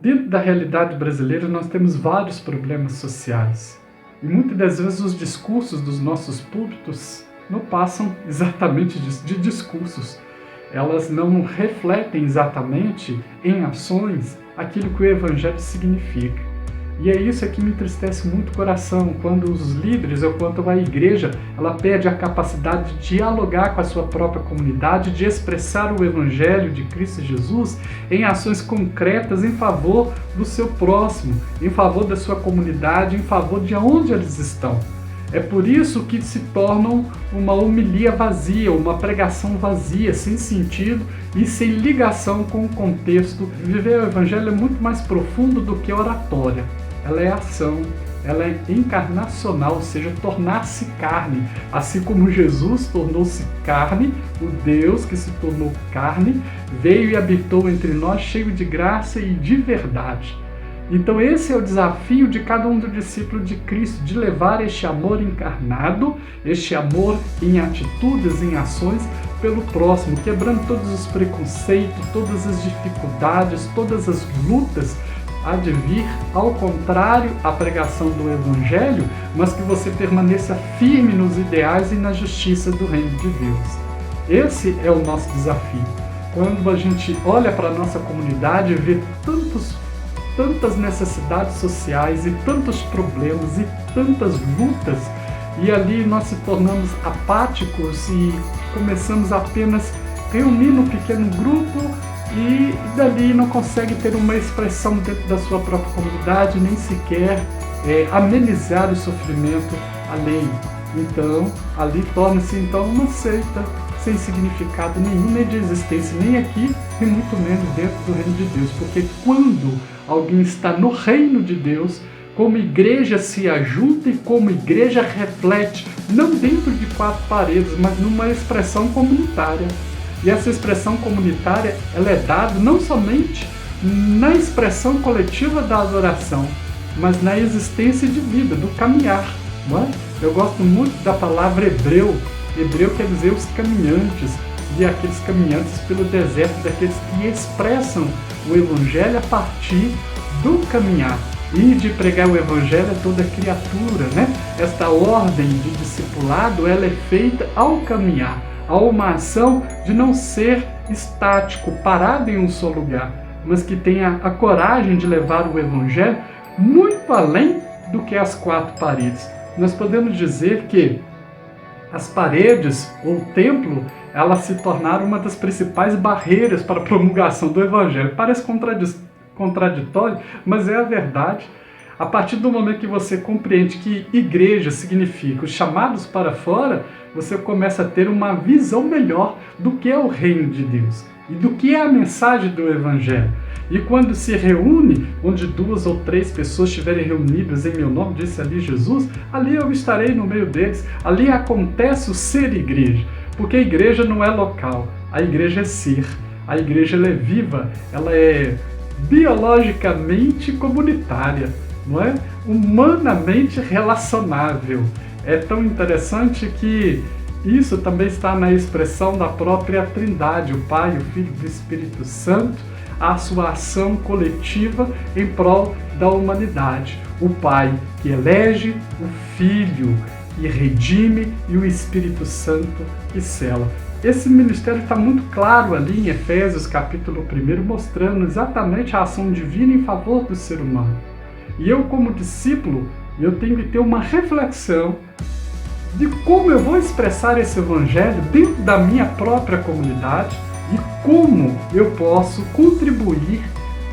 Dentro da realidade brasileira, nós temos vários problemas sociais. E muitas das vezes os discursos dos nossos púlpitos não passam exatamente de discursos. Elas não refletem exatamente em ações aquilo que o Evangelho significa. E é isso que me entristece muito o coração, quando os líderes ou quando a igreja ela perde a capacidade de dialogar com a sua própria comunidade, de expressar o Evangelho de Cristo Jesus em ações concretas em favor do seu próximo, em favor da sua comunidade, em favor de onde eles estão. É por isso que se tornam uma homilia vazia, uma pregação vazia, sem sentido e sem ligação com o contexto. Viver o Evangelho é muito mais profundo do que oratória. Ela é ação, ela é encarnacional, ou seja, tornar-se carne. Assim como Jesus tornou-se carne, o Deus que se tornou carne, veio e habitou entre nós cheio de graça e de verdade. Então esse é o desafio de cada um dos discípulos de Cristo, de levar este amor encarnado, este amor em atitudes, em ações, pelo próximo, quebrando todos os preconceitos, todas as dificuldades, todas as lutas, há de vir ao contrário à pregação do Evangelho, mas que você permaneça firme nos ideais e na justiça do reino de Deus. Esse é o nosso desafio. Quando a gente olha para a nossa comunidade e vê tantas necessidades sociais e tantos problemas e tantas lutas, e ali nós se tornamos apáticos e começamos apenas a reunir num pequeno grupo e dali não consegue ter uma expressão dentro da sua própria comunidade, nem sequer amenizar o sofrimento alheio. Então, ali torna-se então uma seita sem significado nenhum, nem de existência, nem aqui, e muito menos dentro do reino de Deus. Porque quando alguém está no reino de Deus, como igreja se ajunta e como igreja reflete, não dentro de quatro paredes, mas numa expressão comunitária. E essa expressão comunitária ela é dada não somente na expressão coletiva da adoração, mas na existência de vida, do caminhar. Não é? Eu gosto muito da palavra hebreu. Hebreu quer dizer os caminhantes, e aqueles caminhantes pelo deserto, daqueles que expressam o Evangelho a partir do caminhar. E de pregar o Evangelho a toda criatura, né? Esta ordem de discipulado ela é feita ao caminhar. Há uma ação de não ser estático, parado em um só lugar, mas que tenha a coragem de levar o Evangelho muito além do que as quatro paredes. Nós podemos dizer que as paredes, ou o templo, elas se tornaram uma das principais barreiras para a promulgação do Evangelho. Parece contraditório, mas é a verdade. A partir do momento que você compreende que igreja significa os chamados para fora, você começa a ter uma visão melhor do que é o reino de Deus e do que é a mensagem do Evangelho. E quando se reúne, onde 2 ou 3 pessoas estiverem reunidas em meu nome, disse ali Jesus, ali eu estarei no meio deles. Ali acontece o ser igreja, porque a igreja não é local, a igreja é ser, a igreja ela é viva, ela é biologicamente comunitária, não é? Humanamente relacionável. É tão interessante que isso também está na expressão da própria Trindade, o Pai, o Filho e o Espírito Santo, a sua ação coletiva em prol da humanidade. O Pai que elege, o Filho que redime e o Espírito Santo que sela. Esse ministério está muito claro ali em Efésios capítulo 1, mostrando exatamente a ação divina em favor do ser humano. E eu, como discípulo, eu tenho que ter uma reflexão de como eu vou expressar esse Evangelho dentro da minha própria comunidade e como eu posso contribuir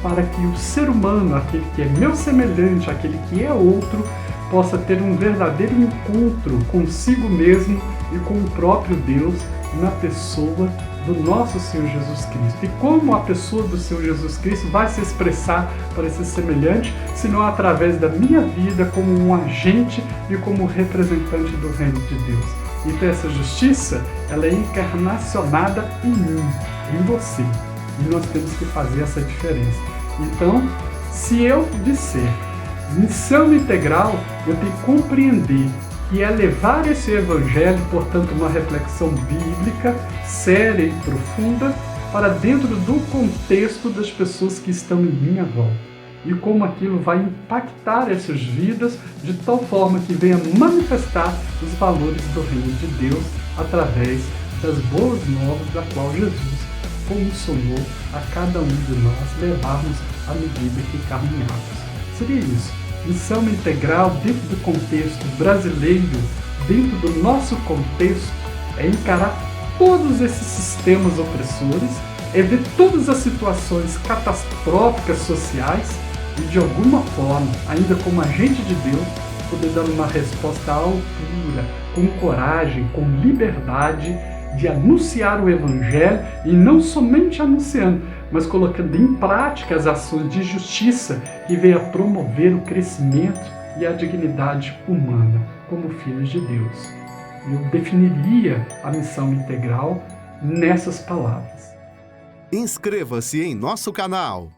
para que o ser humano, aquele que é meu semelhante, aquele que é outro, possa ter um verdadeiro encontro consigo mesmo e com o próprio Deus na pessoa do nosso Senhor Jesus Cristo. E como a pessoa do Senhor Jesus Cristo vai se expressar para esse semelhante, senão através da minha vida como um agente e como representante do reino de Deus. Então essa justiça, ela é encarnacionada em mim, em você. E nós temos que fazer essa diferença. Então, se eu disser missão integral, eu tenho que compreender que é levar esse Evangelho, portanto, uma reflexão bíblica, séria e profunda, para dentro do contexto das pessoas que estão em minha volta. e como aquilo vai impactar essas vidas de tal forma que venha manifestar os valores do reino de Deus através das boas novas da qual Jesus consolou a cada um de nós levarmos à medida que caminhamos. Seria isso. Missão integral dentro do contexto brasileiro, dentro do nosso contexto, é encarar todos esses sistemas opressores, é ver todas as situações catastróficas sociais e, de alguma forma, ainda como agente de Deus, poder dar uma resposta à altura, com coragem, com liberdade, de anunciar o Evangelho e não somente anunciando, mas colocando em prática as ações de justiça que venham a promover o crescimento e a dignidade humana como filhos de Deus. Eu definiria a missão integral nessas palavras. Inscreva-se em nosso canal.